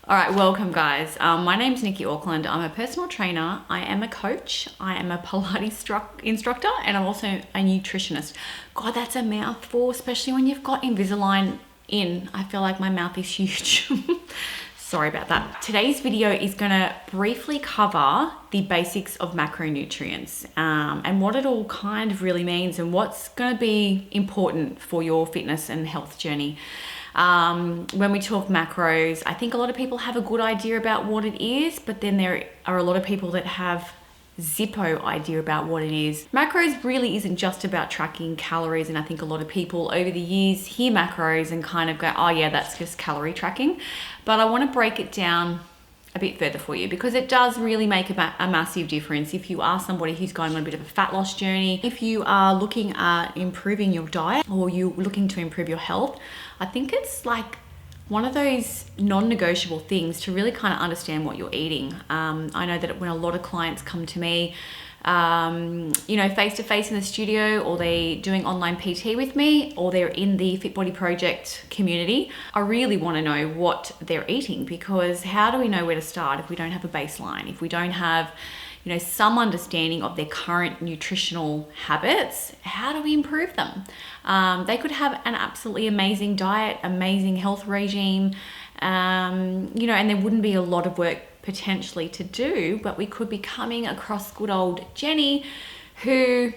All right, welcome guys. My name's Nikki Auckland. I'm a personal trainer. I am a coach. I am a Pilates instructor, and I'm also a nutritionist. God, that's a mouthful, especially when you've got Invisalign in. I feel like my mouth is huge. Sorry about that. Today's video is gonna briefly cover the basics of macronutrients and what it all kind of really means and what's gonna be important for your fitness and health journey. When we talk macros, I think a lot of people have a good idea about what it is, but then there are a lot of people that have zippo idea about what it is. Macros really isn't just about tracking calories, and I think a lot of people over the years hear macros and kind of go, oh yeah, that's just calorie tracking. But I want to break it down a bit further for you because it does really make a massive difference if you are somebody who's going on a bit of a fat loss journey. If you are looking at improving your diet or you're looking to improve your health, I think it's like one of those non-negotiable things to really kind of understand what you're eating. I know that when a lot of clients come to me, face-to-face in the studio, or they're doing online PT with me, or they're in the Fit Body Project community, I really want to know what they're eating, because how do we know where to start if we don't have a baseline, if we don't have some understanding of their current nutritional habits? How do we improve them? They could have an absolutely amazing diet, amazing health regime, and there wouldn't be a lot of work potentially to do, but we could be coming across good old Jenny who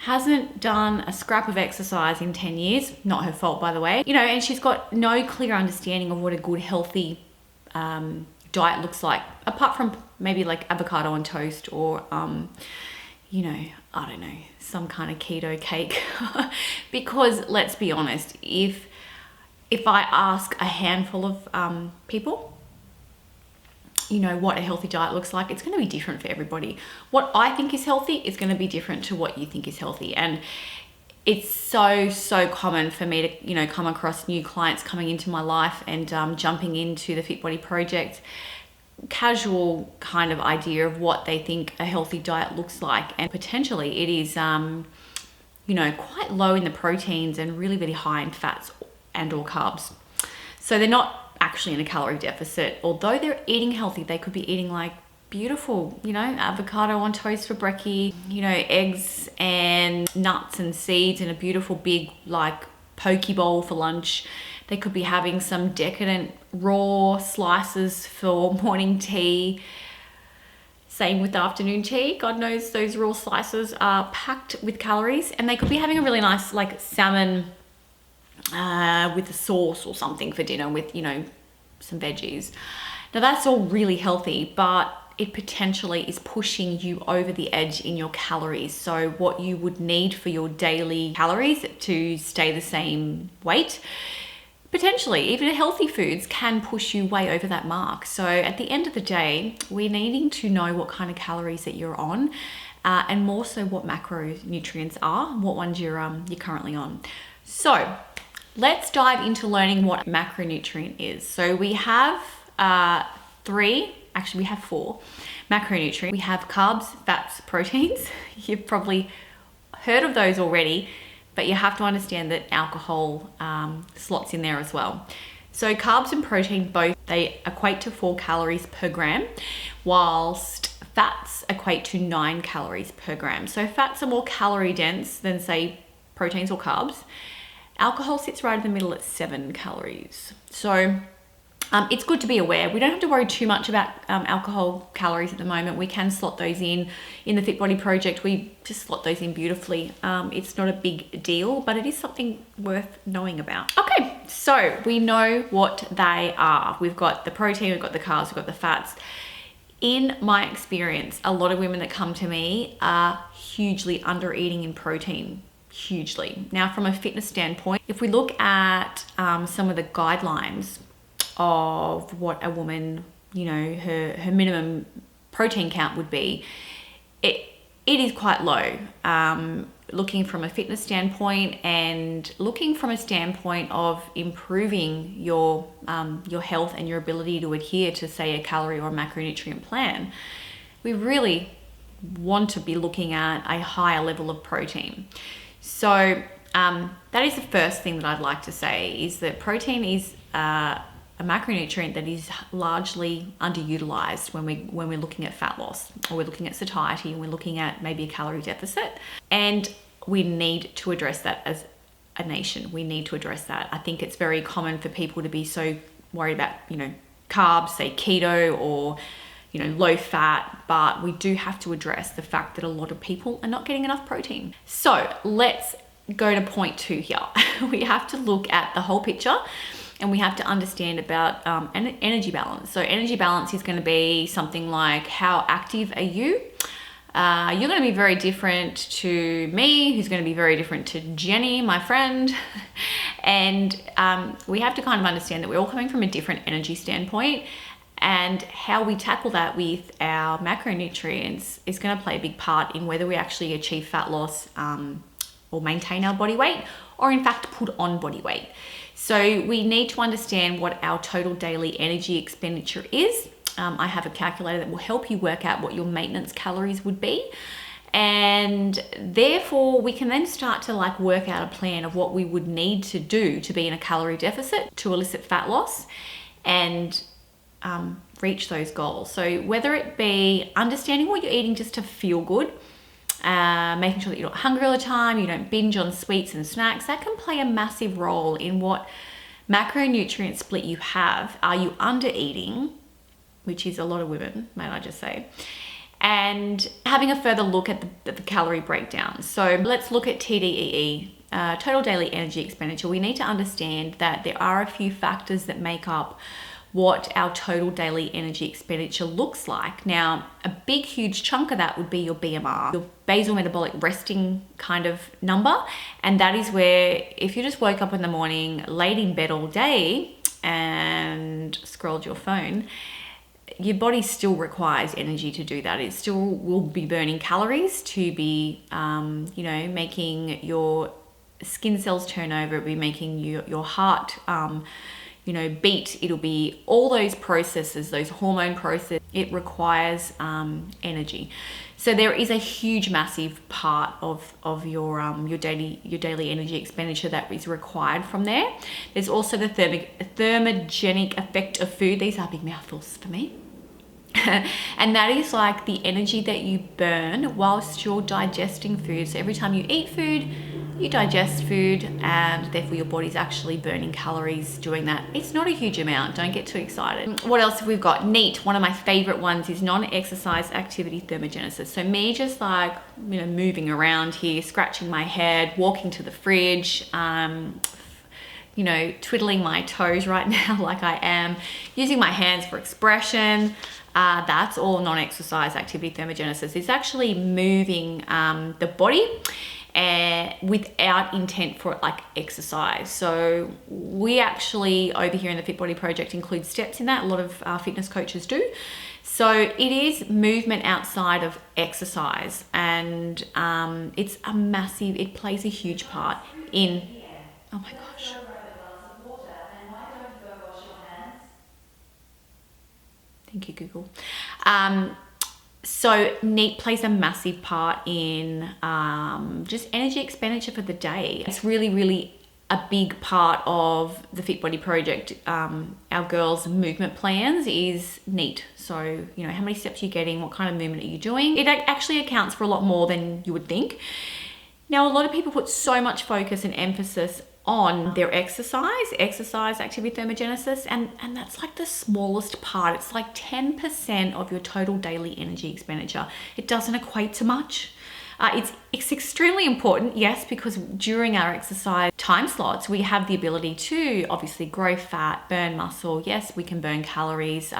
hasn't done a scrap of exercise in 10 years, not her fault by the way, and she's got no clear understanding of what a good healthy diet looks like, apart from maybe like avocado on toast or I don't know, some kind of keto cake. Because let's be honest, if I ask a handful of people what a healthy diet looks like, it's going to be different for everybody. What I think is healthy is going to be different to what you think is healthy. And it's so common for me to come across new clients coming into my life and jumping into the Fit Body Project, casual kind of idea of what they think a healthy diet looks like, and potentially it is quite low in the proteins and really high in fats and or carbs. So they're not actually in a calorie deficit. Although they're eating healthy, they could be eating like beautiful, avocado on toast for brekkie, eggs and nuts and seeds in a beautiful big like poke bowl for lunch. They could be having some decadent raw slices for morning tea. Same with afternoon tea. God knows those raw slices are packed with calories. And they could be having a really nice like salmon with a sauce or something for dinner with, some veggies. Now that's all really healthy, but it potentially is pushing you over the edge in your calories. So what you would need for your daily calories to stay the same weight, potentially even healthy foods can push you way over that mark. So at the end of the day, we're needing to know what kind of calories that you're on, and more so what macronutrients are, what ones you're currently on. So let's dive into learning what macronutrient is. So we have we have four macronutrients. We have carbs, fats, proteins. You've probably heard of those already, but you have to understand that alcohol slots in there as well. So carbs and protein both, they equate to 4 calories per gram, whilst fats equate to 9 calories per gram. So fats are more calorie dense than say proteins or carbs. Alcohol sits right in the middle at 7 calories. So it's good to be aware. We don't have to worry too much about alcohol calories at the moment. We can slot those in the Fit Body Project. We just slot those in beautifully. It's not a big deal, but it is something worth knowing about. Okay, so we know what they are. We've got the protein, we've got the carbs, we've got the fats. In my experience, a lot of women that come to me are hugely under eating in protein. Hugely. Now, from a fitness standpoint, if we look at some of the guidelines of what a woman, her minimum protein count would be, it is quite low. Looking from a fitness standpoint and looking from a standpoint of improving your health and your ability to adhere to, say, a calorie or a macronutrient plan, we really want to be looking at a higher level of protein. So that is the first thing that I'd like to say, is that protein is a macronutrient that is largely underutilized when we're looking at fat loss, or we're looking at satiety, and we're looking at maybe a calorie deficit. And we need to address that as a nation. We need to address that. I think it's very common for people to be so worried about, carbs, say keto or, low fat, but we do have to address the fact that a lot of people are not getting enough protein. So let's go to point 2 here. We have to look at the whole picture, and we have to understand about energy balance. So energy balance is going to be something like, how active are you? You're going to be very different to me, who's going to be very different to Jenny, my friend. And we have to kind of understand that we're all coming from a different energy standpoint, and how we tackle that with our macronutrients is going to play a big part in whether we actually achieve fat loss or maintain our body weight, or in fact put on body weight. So we need to understand what our total daily energy expenditure is. I have a calculator that will help you work out what your maintenance calories would be. And therefore we can then start to work out a plan of what we would need to do to be in a calorie deficit to elicit fat loss and reach those goals. So whether it be understanding what you're eating just to feel good, making sure that you're not hungry all the time, you don't binge on sweets and snacks, that can play a massive role in what macronutrient split you have. Are you under eating, which is a lot of women, may I just say, and having a further look at the calorie breakdown. So let's look at TDEE, total daily energy expenditure. We need to understand that there are a few factors that make up what our total daily energy expenditure looks like. Now, a big, huge chunk of that would be your BMR, your basal metabolic resting kind of number. And that is where, if you just woke up in the morning, laid in bed all day and scrolled your phone, your body still requires energy to do that. It still will be burning calories to be, making your skin cells turn over, it'll be making your heart, beat. It'll be all those processes, those hormone processes. It requires energy. So there is a huge, massive part of your daily energy expenditure that is required from there. There's also the thermogenic effect of food. These are big mouthfuls for me. And that is like the energy that you burn whilst you're digesting food. So every time you eat food, you digest food, and therefore your body's actually burning calories doing that. It's not a huge amount, don't get too excited. What else have we got? NEAT, one of my favorite ones, is non-exercise activity thermogenesis. So me just moving around here, scratching my head, walking to the fridge, twiddling my toes right now like I am, using my hands for expression. That's all non-exercise activity thermogenesis. It's actually moving the body without intent for exercise. So we actually over here in the Fit Body Project include steps in that. A lot of fitness coaches do. So it is movement outside of exercise, and it plays a huge part in, oh my gosh. Thank you, Google. So NEAT plays a massive part in just energy expenditure for the day. It's really, really a big part of the Fit Body Project. Our girls' movement plans is NEAT. So, how many steps you're getting, what kind of movement are you doing? It actually accounts for a lot more than you would think. Now, a lot of people put so much focus and emphasis on their exercise activity thermogenesis, and that's like the smallest part. It's like 10% of your total daily energy expenditure. It doesn't equate to much. It's extremely important, yes, because during our exercise time slots, we have the ability to obviously grow fat, burn muscle. Yes, we can burn calories,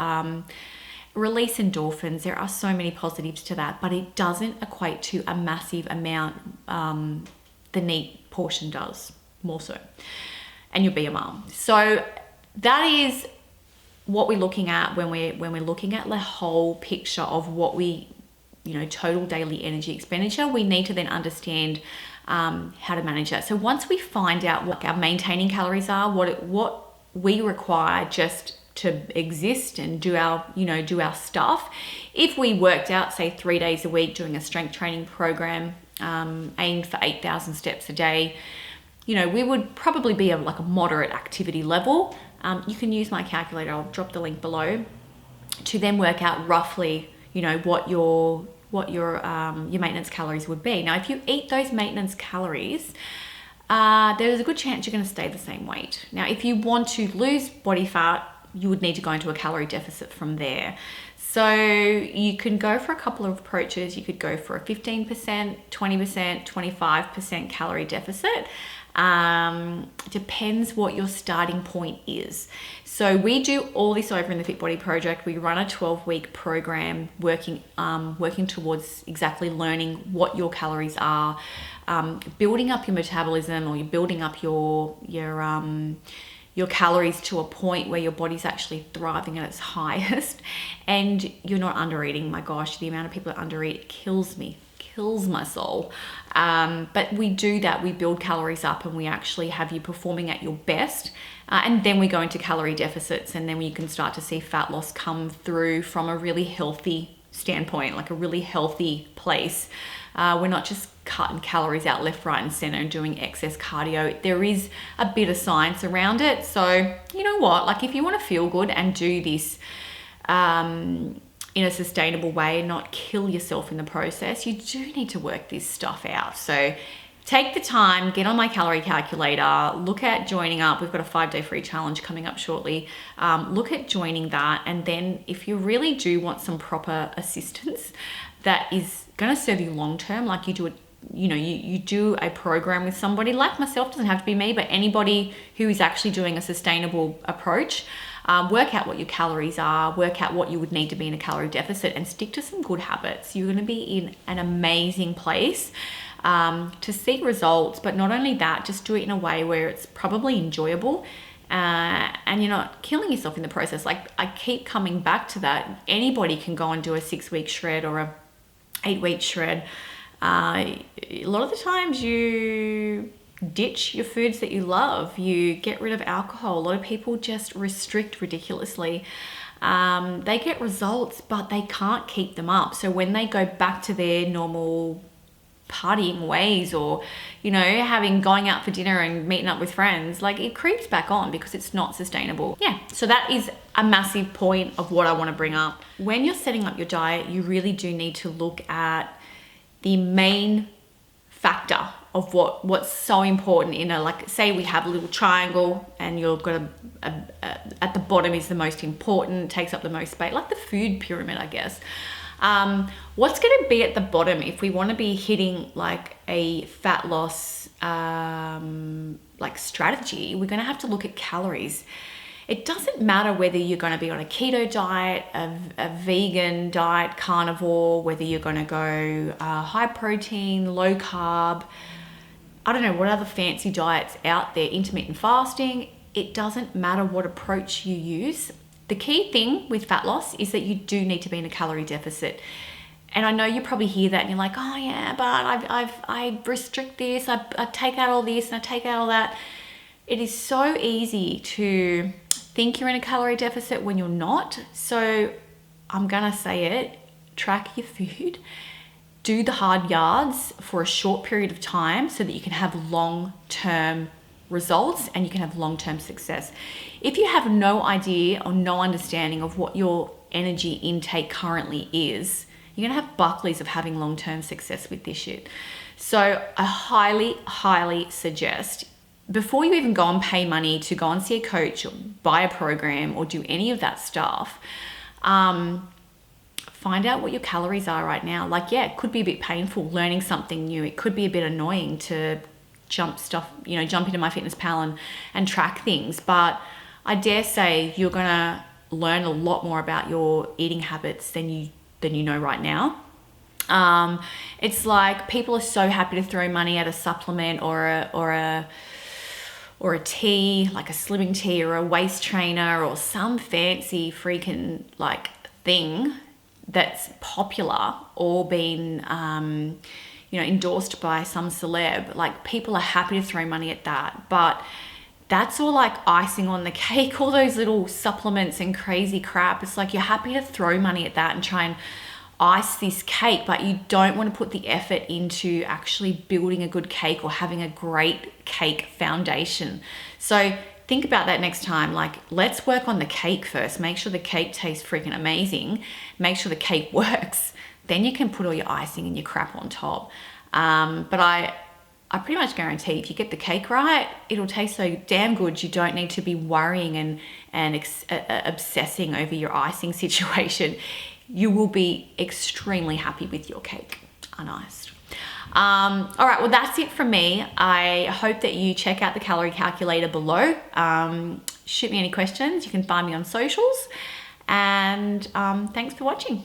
release endorphins. There are so many positives to that, but it doesn't equate to a massive amount. The NEAT portion does. More so, and your BMR. So that is what we're looking at when we're looking at the whole picture of what we, total daily energy expenditure. We need to then understand how to manage that. So once we find out what our maintaining calories are, what we require just to exist and do our stuff. If we worked out, say 3 days a week doing a strength training program, aimed for 8,000 steps a day, we would probably be a moderate activity level. you can use my calculator. I'll drop the link below to then work out roughly, what your maintenance calories would be. Now, if you eat those maintenance calories, there's a good chance you're going to stay the same weight. Now, if you want to lose body fat, you would need to go into a calorie deficit from there. So you can go for a couple of approaches. You could go for a 15%, 20%, 25% calorie deficit. Depends what your starting point is. So we do all this over in the Fit Body Project. We run a 12-week program working towards exactly learning what your calories are, building up your metabolism, or you're building up your calories to a point where your body's actually thriving at its highest and you're not under eating. My gosh, the amount of people that under eat kills my soul. But we do that. We build calories up and we actually have you performing at your best. And then we go into calorie deficits, and then you can start to see fat loss come through from a really healthy standpoint, like a really healthy place. We're not just cutting calories out left, right, and center and doing excess cardio. There is a bit of science around it. So you know what? Like, if you want to feel good and do this in a sustainable way and not kill yourself in the process, you do need to work this stuff out. So take the time, get on my calorie calculator, look at joining up. We've got a 5-day free challenge coming up shortly. Look at joining that. And then if you really do want some proper assistance that is going to serve you long-term, like you do you do a program with somebody like myself, doesn't have to be me, but anybody who is actually doing a sustainable approach, work out what your calories are, work out what you would need to be in a calorie deficit, and stick to some good habits. You're going to be in an amazing place to see results. But not only that, just do it in a way where it's probably enjoyable and you're not killing yourself in the process. Like, I keep coming back to that. Anybody can go and do a 6-week shred or a 8-week shred. A lot of the times you ditch your foods that you love. You get rid of alcohol. A lot of people just restrict ridiculously. They get results, but they can't keep them up. So when they go back to their normal partying ways, or going out for dinner and meeting up with friends, like, it creeps back on because it's not sustainable. So that is a massive point of what I want to bring up. When you're setting up your diet, you really do need to look at the main factor of what's so important in like, say we have a little triangle and you've got at the bottom is the most important, takes up the most space, like the food pyramid, I guess. What's going to be at the bottom if we want to be hitting like a fat loss like strategy? We're going to have to look at calories. It doesn't matter whether you're going to be on a keto diet, a vegan diet, carnivore, whether you're going to go high protein, low carb, I don't know what other fancy diets out there, intermittent fasting. It doesn't matter what approach you use. The key thing with fat loss is that you do need to be in a calorie deficit. And I know you probably hear that and you're like, oh yeah, but I restrict this, I take out all this and I take out all that. It is so easy to think you're in a calorie deficit when you're not. So I'm gonna say it, track your food, do the hard yards for a short period of time so that you can have long-term results and you can have long-term success. If you have no idea or no understanding of what your energy intake currently is, you're gonna have buckleys of having long-term success with this shit. So I highly, highly suggest, before you even go and pay money to go and see a coach or buy a program or do any of that stuff, find out what your calories are right now. Like, yeah, it could be a bit painful learning something new. It could be a bit annoying to jump into MyFitnessPal and track things. But I dare say you're gonna learn a lot more about your eating habits than you know right now. It's like people are so happy to throw money at a supplement or a tea, like a slimming tea or a waist trainer or some fancy freaking like thing that's popular or been endorsed by some celeb. Like, people are happy to throw money at that, but that's all like icing on the cake. All those little supplements and crazy crap, it's like you're happy to throw money at that and try and ice this cake, but you don't want to put the effort into actually building a good cake or having a great cake foundation. So think about that next time. Like, let's work on the cake first. Make sure the cake tastes freaking amazing. Make sure the cake works. Then you can put all your icing and your crap on top. But I pretty much guarantee if you get the cake right, it'll taste so damn good. You don't need to be worrying and obsessing over your icing situation. You will be extremely happy with your cake, uniced. All right, well, that's it from me. I hope that you check out the calorie calculator below. Shoot me any questions. You can find me on socials. And thanks for watching.